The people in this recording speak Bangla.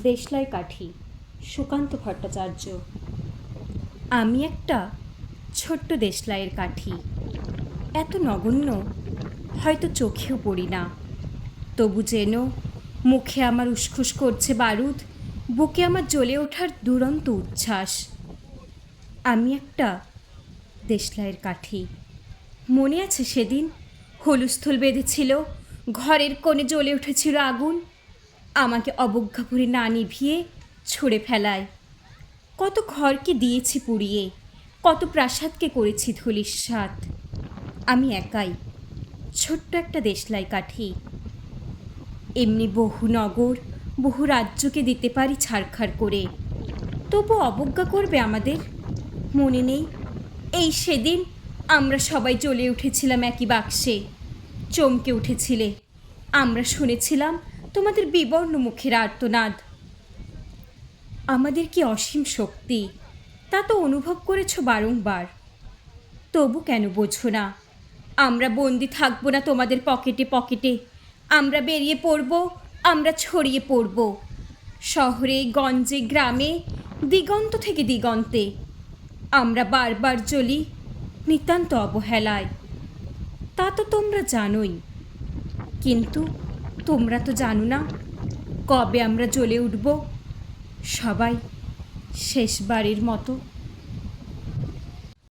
দেশলাই কাঠি, সুকান্ত ভট্টাচার্য। আমি একটা ছোট্ট দেশলাইয়ের কাঠি, এত নগণ্য হয়তো চোখেও পড়ি না, তবু যেন মুখে আমার উসখুস করছে বারুদ, বুকে আমার জ্বলে ওঠার দুরন্ত উচ্ছ্বাস। আমি একটা দেশলাইয়ের কাঠি। মনে আছে সেদিন হুলস্থুল বেঁধেছিল, ঘরের কোণে জ্বলে উঠেছিল আগুন, আমাকে অবজ্ঞা করে না নিভিয়ে ছুঁড়ে ফেলায়। কত ঘরকে দিয়েছি পুড়িয়ে, কত প্রাসাদকে করেছি ধূলিসাৎ। আমি একাই ছোট্ট একটা দেশলাই কাঠি। এমনি বহু নগর, বহু রাজ্যকে দিতে পারি ছারখার করে, তবু অবজ্ঞা করবে আমাদের? মনে নেই এই সেদিন আমরা সবাই জ্বলে উঠেছিলাম একই বাক্সে, চমকে উঠেছিলে, আমরা শুনেছিলাম তোমাদের বিবর্ণ মুখের আর্তনাদ। আমাদের কি অসীম শক্তি, তা তো অনুভব করেছ বারংবার, তবু কেন বোঝো না? আমরা বন্দি থাকবো না তোমাদের পকেটে পকেটে, আমরা বেরিয়ে পড়ব, আমরা ছড়িয়ে পড়ব শহরে গঞ্জে গ্রামে, দিগন্ত থেকে দিগন্তে। আমরা বারবার জ্বলি নিতান্ত অবহেলায়, তা তো তোমরা জানোই, কিন্তু তোমরা তো জানো না কবে আমরা জ্বলে উঠব, সবাই শেষবারের মতো।